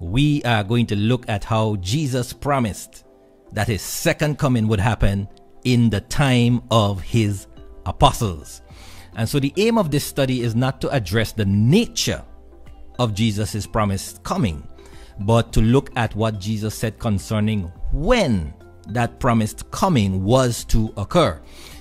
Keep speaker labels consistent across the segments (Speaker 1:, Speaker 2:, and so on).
Speaker 1: we are going to look at how Jesus promised that his second coming would happen in the time of his apostles. And so the aim of this study is not to address the nature of Jesus' promised coming, but to look at what Jesus said concerning when that promised coming was to occur.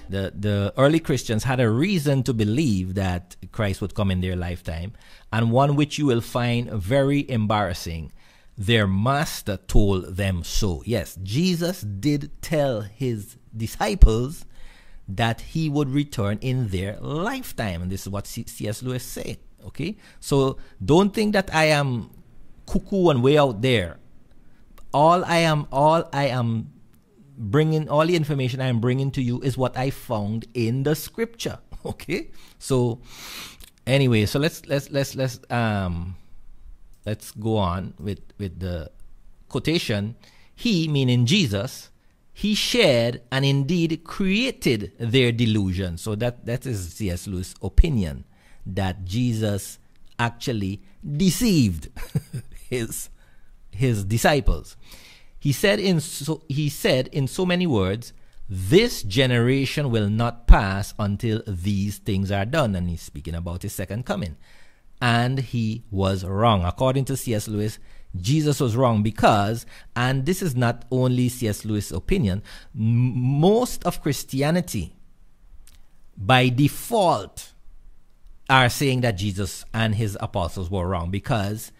Speaker 1: The early Christians had a reason to believe that Christ would come in their lifetime, and one which you will find very embarrassing. Their master told them so. Yes, Jesus did tell his disciples that he would return in their lifetime. And this is what C.S. Lewis said. Okay, so don't think that I am cuckoo and way out there. All the information I am bringing to you is what I found in the scripture. Okay, so anyway, so let's go on with the quotation. He, meaning Jesus, he shared and indeed created their delusion. So that is C.S. Lewis' opinion, that Jesus actually deceived his disciples. He said in so many words, this generation will not pass until these things are done. And he's speaking about his second coming. And he was wrong. According to C.S. Lewis, Jesus was wrong because, and this is not only C.S. Lewis' opinion, most of Christianity by default are saying that Jesus and his apostles were wrong, because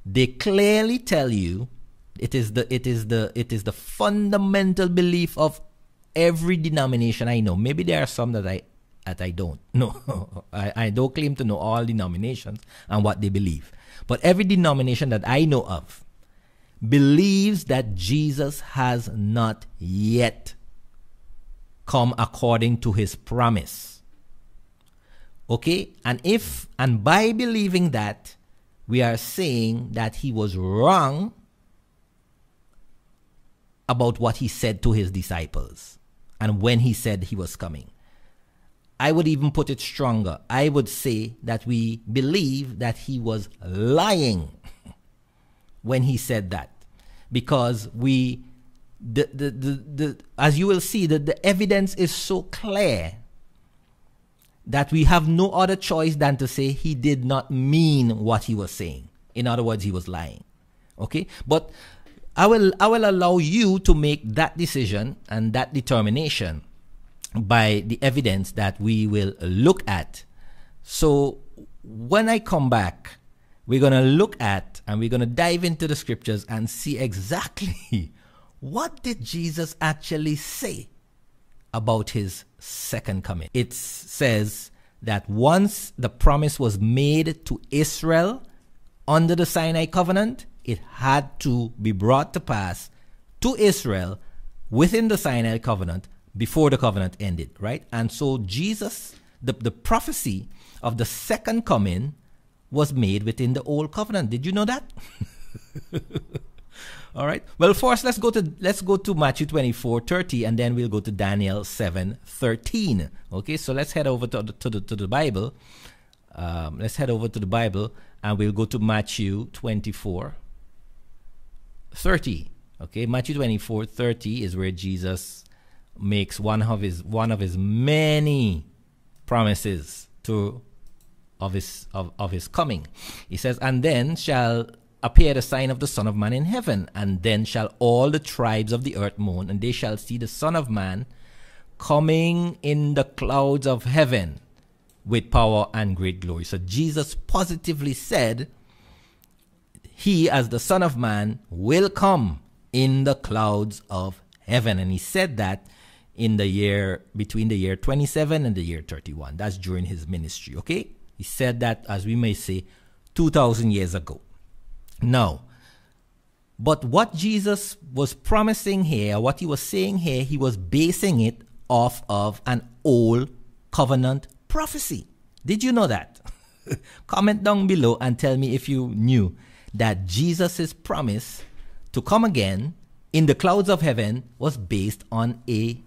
Speaker 1: they clearly tell you it is the fundamental belief of every denomination I know. Maybe there are some that I don't know. I don't claim to know all denominations and what they believe. But every denomination that I know of believes that Jesus has not yet come according to his promise. Okay? And by believing that, we are saying that he was wrong about what he said to his disciples and when he said he was coming. I would even put it stronger. I would say that we believe that he was lying when he said that, because as you will see, the evidence is so clear that we have no other choice than to say he did not mean what he was saying. In other words, he was lying. Okay? But I will allow you to make that decision and that determination by the evidence that we will look at. So when I come back, we're going to look at and we're going to dive into the scriptures and see exactly what did Jesus actually say about his second coming. It says that once the promise was made to Israel under the Sinai covenant, it had to be brought to pass to Israel within the Sinai covenant before the covenant ended, right? And so Jesus, the prophecy of the second coming was made within the old covenant. Did you know that? All right. Well, first let's go to Matthew 24:30, and then we'll go to Daniel 7:13. Okay, so let's head over to the Bible. Let's head over to the Bible, and we'll go to Matthew 24:30. Okay, Matthew 24:30 is where Jesus makes one of his many promises of his coming. He says, "And then shall appear the sign of the Son of Man in heaven, and then shall all the tribes of the earth mourn, and they shall see the Son of Man coming in the clouds of heaven with power and great glory." So Jesus positively said he, as the Son of Man, will come in the clouds of heaven. And he said that in the year, between the year 27 and the year 31. That's during his ministry, okay? He said that, as we may say, 2,000 years ago. Now, but what Jesus was promising here, what he was saying here, he was basing it off of an old covenant prophecy. Did you know that? Comment down below and tell me if you knew that Jesus' promise to come again in the clouds of heaven was based on a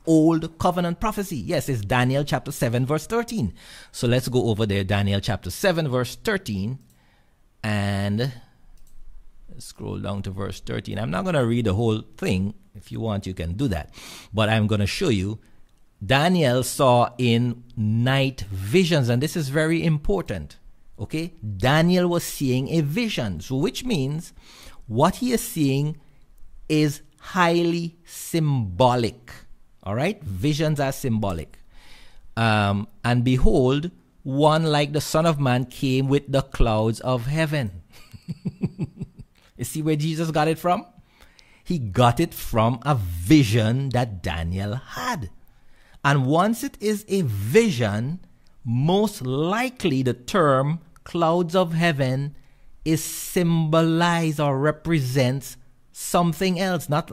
Speaker 1: old covenant prophecy. Yes, it's Daniel chapter 7 verse 13. So let's go over there, Daniel chapter 7 verse 13, and scroll down to verse 13. I'm not going to read the whole thing. If you want, you can do that. But I'm going to show you Daniel saw in night visions, and this is very important. Okay? Daniel was seeing a vision, so which means what he is seeing is highly symbolic. All right? Visions are symbolic. And behold, one like the Son of Man came with the clouds of heaven. You see where Jesus got it from? He got it from a vision that Daniel had. And once it is a vision, most likely the term clouds of heaven is symbolized or represents something else, not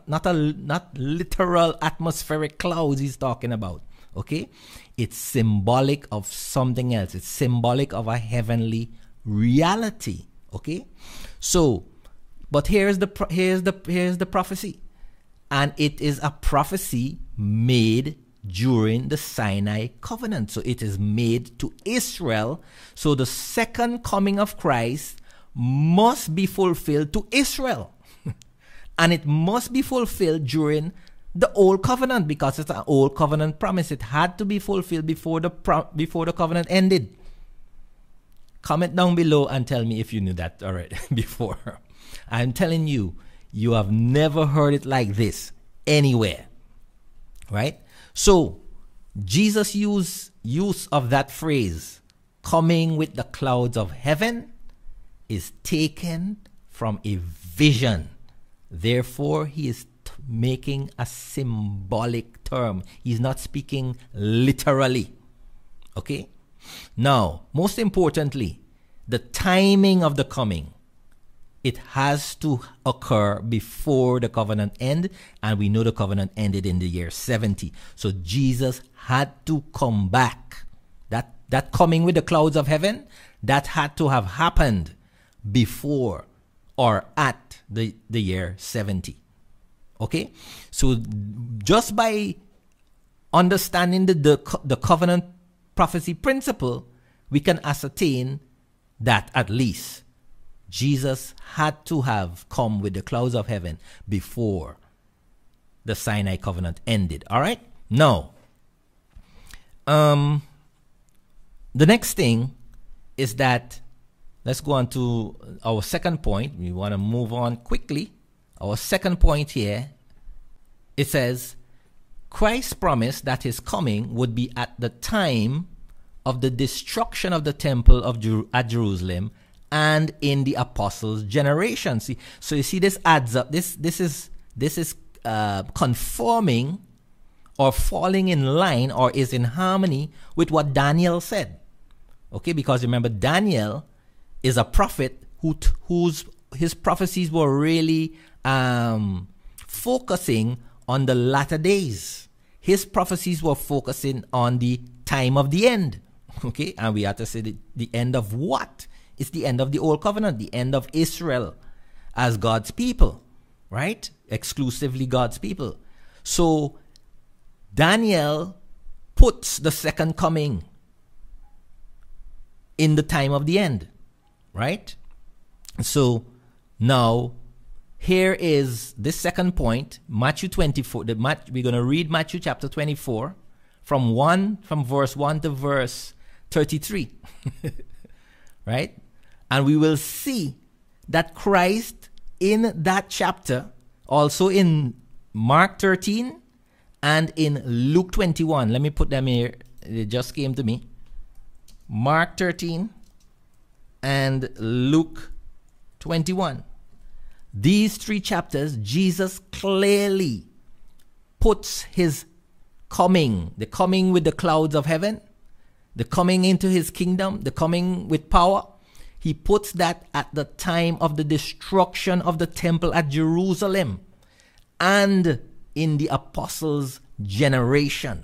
Speaker 1: literal atmospheric clouds he's talking about. Okay? It's symbolic of something else. It's symbolic of a heavenly reality. Okay? So, but here's the prophecy. And it is a prophecy made during the Sinai covenant. So it is made to Israel. So the second coming of Christ must be fulfilled to Israel. And it must be fulfilled during the old covenant, because it's an old covenant promise. It had to be fulfilled before the covenant ended. Comment down below and tell me if you knew that already before. I'm telling you, you have never heard it like this anywhere. Right? So, Jesus' use of that phrase, coming with the clouds of heaven, is taken from a vision. Therefore, he is making a symbolic term. He's not speaking literally. Okay? Now, most importantly, the timing of the coming. It has to occur before the covenant end, and we know the covenant ended in the year 70. So Jesus had to come back. That coming with the clouds of heaven, that had to have happened before or at the year 70. Okay? So just by understanding the covenant prophecy principle, we can ascertain that at least Jesus had to have come with the clouds of heaven before the Sinai covenant ended. All right? Now, the next thing is that, let's go on to our second point. We want to move on quickly. Our second point here, it says, Christ promised that his coming would be at the time of the destruction of the temple at Jerusalem and in the apostles' generation. See, so you see, this adds up. This is conforming or falling in line or is in harmony with what Daniel said. Okay, because remember, Daniel is a prophet his prophecies were really focusing on the latter days. His prophecies were focusing on the time of the end. Okay, and we have to say the end of what? It's the end of the old covenant, the end of Israel as God's people, right? Exclusively God's people. So Daniel puts the second coming in the time of the end, right? So now here is this second point, Matthew 24. We're going to read Matthew chapter 24 from verse 1 to verse 33. Right? And we will see that Christ in that chapter, also in Mark 13 and in Luke 21. Let me put them here. They just came to me. Mark 13 and Luke 21. These three chapters, Jesus clearly puts his coming, the coming with the clouds of heaven, the coming into his kingdom, the coming with power. He puts that at the time of the destruction of the temple at Jerusalem and in the apostles' generation.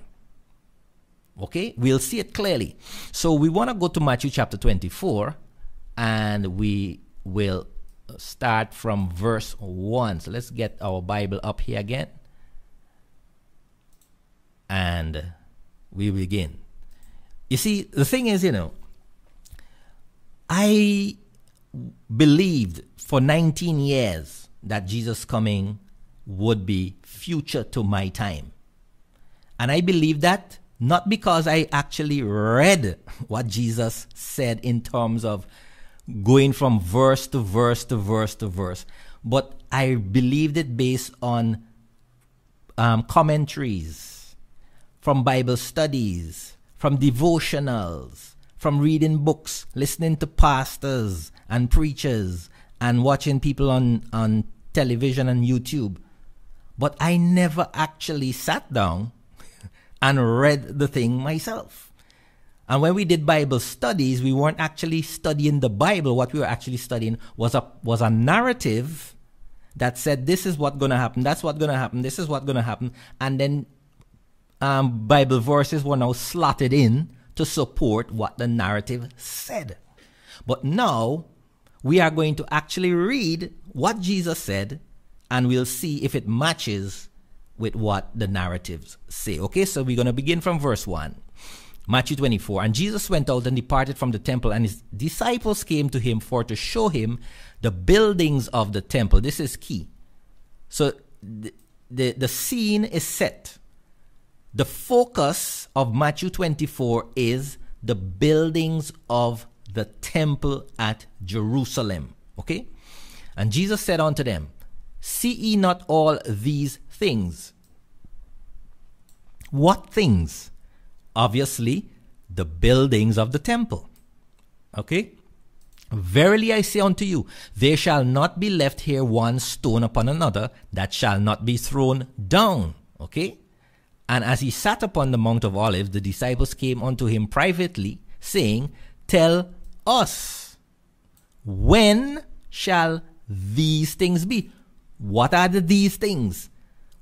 Speaker 1: Okay, we'll see it clearly. So we want to go to Matthew chapter 24, and we will start from verse 1. So let's get our Bible up here again, and we begin. You see, the thing is, believed for 19 years that Jesus' coming would be future to my time. And I believe that not because I actually read what Jesus said in terms of going from verse to verse to verse to verse, but I believed it based on commentaries, from Bible studies, from devotionals, from reading books, listening to pastors and preachers, and watching people on television and YouTube. But I never actually sat down and read the thing myself. And when we did Bible studies, we weren't actually studying the Bible. What we were actually studying was a narrative that said, this is what's going to happen, that's what's going to happen, this is what's going to happen. And then Bible verses were now slotted in to support what the narrative said. But now we are going to actually read what Jesus said, and we'll see if it matches with what the narratives say. Okay, so we're going to begin from verse 1. Matthew 24. And Jesus went out and departed from the temple, and his disciples came to him for to show him the buildings of the temple. This is key. So the scene is set. The focus of Matthew 24 is the buildings of the temple at Jerusalem. Okay? And Jesus said unto them, see ye not all these things? What things? Obviously, the buildings of the temple. Okay? Verily I say unto you, there shall not be left here one stone upon another that shall not be thrown down. Okay? And as he sat upon the Mount of Olives, the disciples came unto him privately, saying, tell us, when shall these things be? What are these things?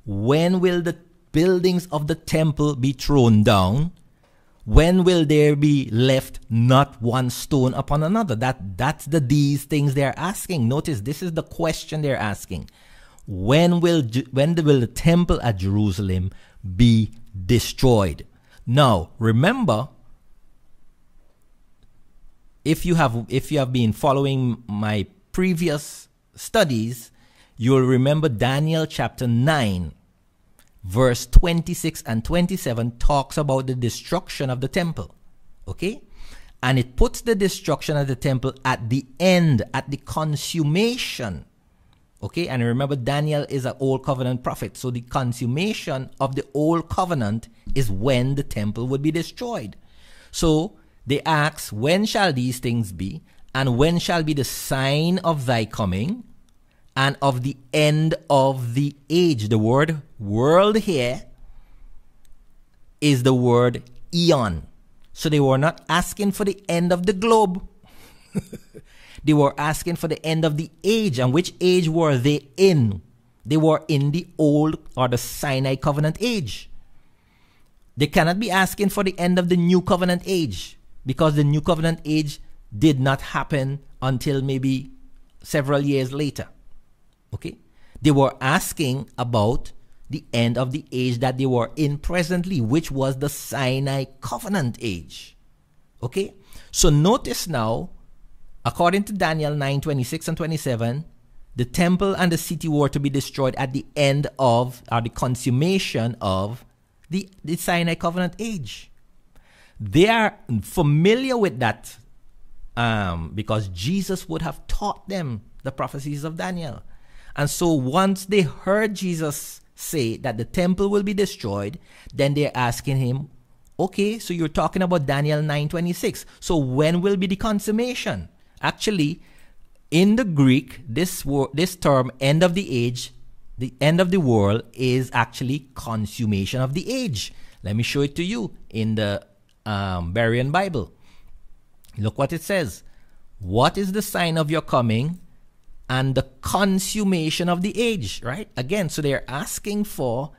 Speaker 1: When will the buildings of the temple be thrown down? When will there be left not one stone upon another? That's these things they're asking. Notice this is the question they're asking. When will the temple at Jerusalem be destroyed? Now, remember, if you have been following my previous studies, you'll remember Daniel chapter 9, verse 26 and 27 talks about the destruction of the temple. Okay? And it puts the destruction of the temple at the end, at the consummation. Okay? And remember, Daniel is an old covenant prophet. So the consummation of the old covenant is when the temple would be destroyed. So they ask, when shall these things be? And when shall be the sign of thy coming and of the end of the age? The word world here is the word eon. So they were not asking for the end of the globe. They were asking for the end of the age. And which age were they in? They were in the old or the Sinai covenant age. They cannot be asking for the end of the new covenant age, because the new covenant age did not happen until maybe several years later. Okay? They were asking about the end of the age that they were in presently, which was the Sinai covenant age. Okay? So notice now, according to Daniel 9:26 and 27, the temple and the city were to be destroyed at the end of, or the consummation of, the Sinai covenant age. They are familiar with that because Jesus would have taught them the prophecies of Daniel. And so once they heard Jesus say that the temple will be destroyed, then they're asking him, okay, so you're talking about Daniel 9:26. So when will be the consummation? Actually, in the Greek, this term, end of the age, the end of the world, is actually consummation of the age. Let me show it to you in the Berean Bible. Look what it says. What is the sign of your coming and the consummation of the age, right? Again, so they're asking for,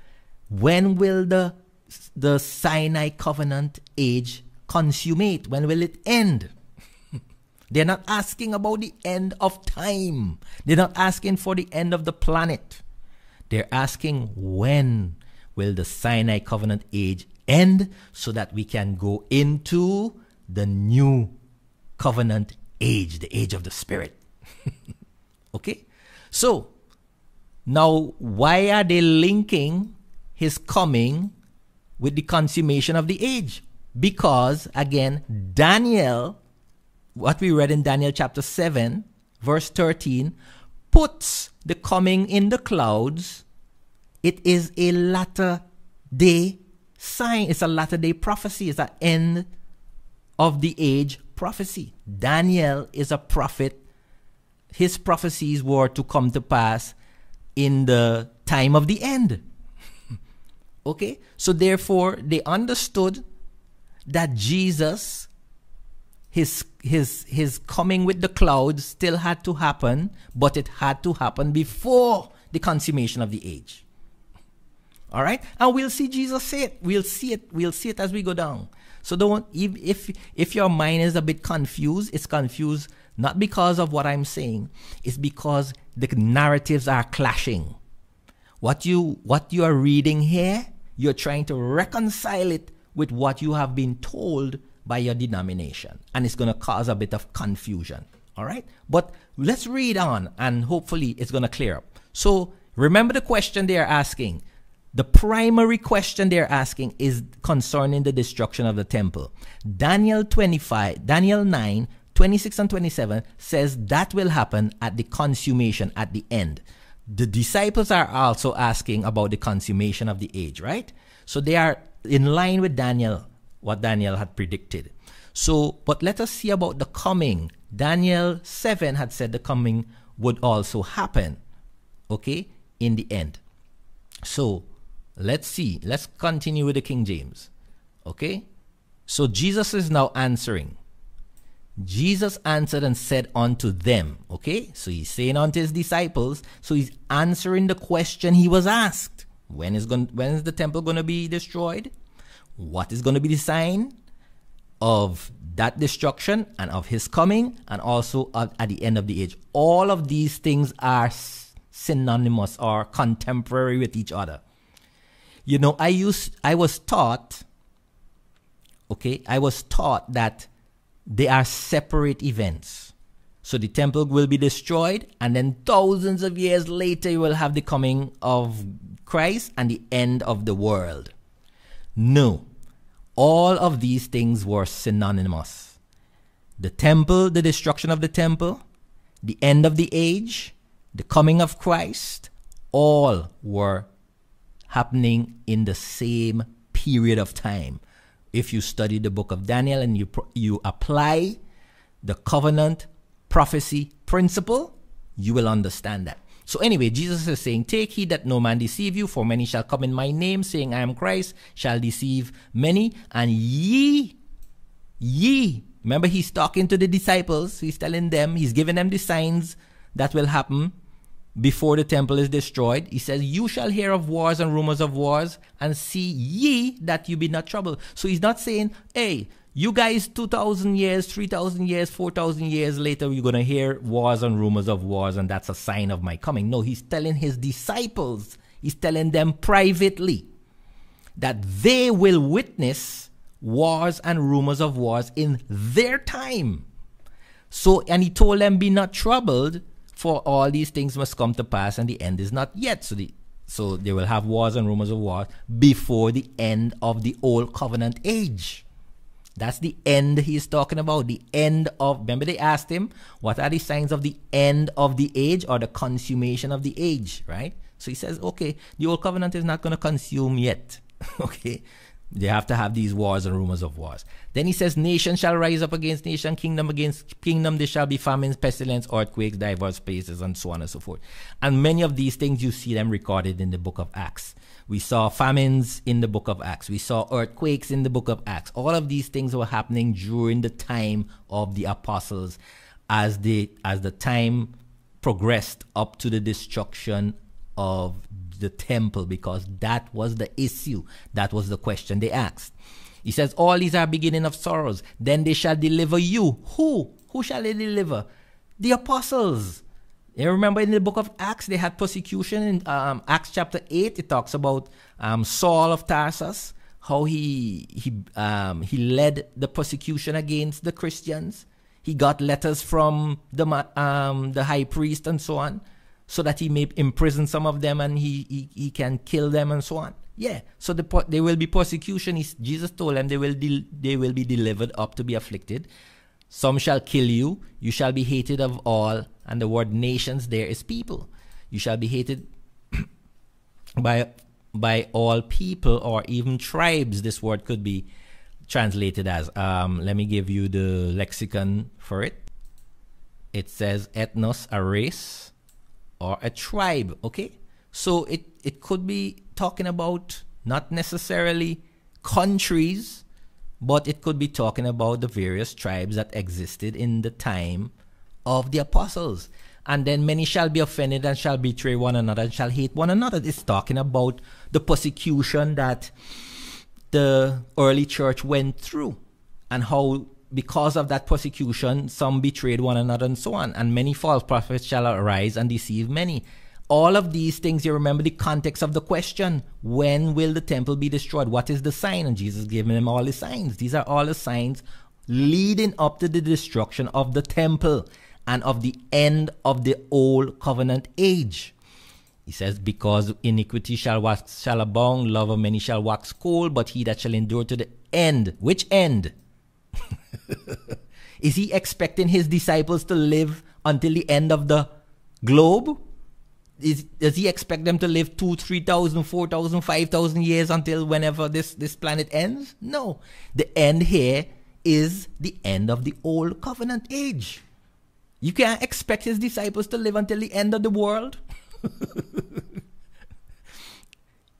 Speaker 1: when will the Sinai covenant age consummate? When will it end? They're not asking about the end of time. They're not asking for the end of the planet. They're asking, when will the Sinai covenant age end so that we can go into the new covenant age, the age of the Spirit. Okay? So, now why are they linking his coming with the consummation of the age? Because, again, Daniel, what we read in Daniel chapter 7, verse 13, puts the coming in the clouds. It is a latter day sign. It's a latter day prophecy. It's an end of the age prophecy. Daniel is a prophet. His prophecies were to come to pass in the time of the end. Okay? So therefore, they understood that Jesus, his coming with the clouds still had to happen, but it had to happen before the consummation of the age. All right? And we'll see Jesus say it. We'll see it as we go down. So don't, if your mind is a bit confused, it's confused not because of what I'm saying. It's because the narratives are clashing. What you are reading here, you're trying to reconcile it with what you have been told by your denomination. And it's going to cause a bit of confusion. All right? But let's read on, and hopefully it's going to clear up. So remember the question they are asking. The primary question they're asking is concerning the destruction of the temple. Daniel 9, 26 and 27 says that will happen at the consummation, at the end. The disciples are also asking about the consummation of the age, right? So they are in line with Daniel, what Daniel had predicted. So, but let us see about the coming. Daniel 7 had said the coming would also happen, okay, in the end. So, let's see. Let's continue with the King James. Okay? So Jesus is now answering. Jesus answered and said unto them. Okay? So he's saying unto his disciples. So he's answering the question he was asked. When is the temple going to be destroyed? What is going to be the sign of that destruction and of his coming, and also at the end of the age? All of these things are synonymous or contemporary with each other. You know, I was taught that they are separate events. So the temple will be destroyed, and then thousands of years later you will have the coming of Christ and the end of the world. No. All of these things were synonymous. The temple, the destruction of the temple, the end of the age, the coming of Christ, all were happening in the same period of time. If you study the book of Daniel and you apply the covenant prophecy principle, you will understand that. So anyway, Jesus is saying, take heed that no man deceive you, for many shall come in my name, saying, I am Christ, shall deceive many. And ye, remember he's talking to the disciples, he's telling them, he's giving them the signs that will happen before the temple is destroyed. He says, you shall hear of wars and rumors of wars, and see ye that you be not troubled. So he's not saying, hey, you guys 2,000 years, 3,000 years, 4,000 years later, you're going to hear wars and rumors of wars, and that's a sign of my coming. No, he's telling his disciples, he's telling them privately that they will witness wars and rumors of wars in their time. So, and he told them, be not troubled, for all these things must come to pass, and the end is not yet. So they will have wars and rumors of wars before the end of the old covenant age. That's the end he's talking about. The end of, remember they asked him, what are the signs of the end of the age or the consummation of the age, right? So he says, okay, the old covenant is not going to consume yet. Okay? They have to have these wars and rumors of wars. Then he says, nation shall rise up against nation, kingdom against kingdom. There shall be famines, pestilence, earthquakes, diverse places, and so on and so forth. And many of these things, you see them recorded in the book of Acts. We saw famines in the book of Acts. We saw earthquakes in the book of Acts. All of these things were happening during the time of the apostles as the time progressed up to the destruction of the temple, because that was the issue. That was the question they asked. He says, all these are beginning of sorrows. Then they shall deliver you. Who? Who shall they deliver? The apostles. You remember in the book of Acts, they had persecution. In Acts chapter 8, it talks about Saul of Tarsus, how he led the persecution against the Christians. He got letters from the high priest and so on, so that he may imprison some of them and he can kill them and so on. Yeah, so there will be persecution. Jesus told them they will be delivered up to be afflicted. Some shall kill you. You shall be hated of all. And the word nations there is people. You shall be hated by all people, or even tribes. This word could be translated as. Let me give you the lexicon for it. It says ethnos, a race, or a tribe. Okay, so it could be talking about not necessarily countries, but it could be talking about the various tribes that existed in the time of the apostles. And then many shall be offended and shall betray one another and shall hate one another. It's talking about the persecution that the early church went through, and how because of that persecution some betrayed one another and so on. And many false prophets shall arise and deceive many. All of these things, you remember the context of the question. When will the temple be destroyed? What is the sign? And Jesus gave them all the signs. These are all the signs leading up to the destruction of the temple and of the end of the old covenant age. He says, because iniquity shall abound, love of many shall wax cold, but he that shall endure to the end. Which end? Is he expecting his disciples to live until the end of the globe? Does he expect them to live 2,000, 3,000, 4,000, 5,000 years until whenever this planet ends? No. The end here is the end of the old covenant age. You can't expect his disciples to live until the end of the world.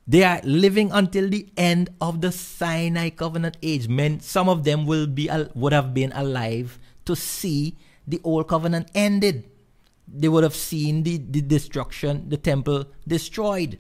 Speaker 1: They are living until the end of the Sinai covenant age. Some of them would have been alive to see the old covenant ended. They would have seen the destruction, the temple destroyed.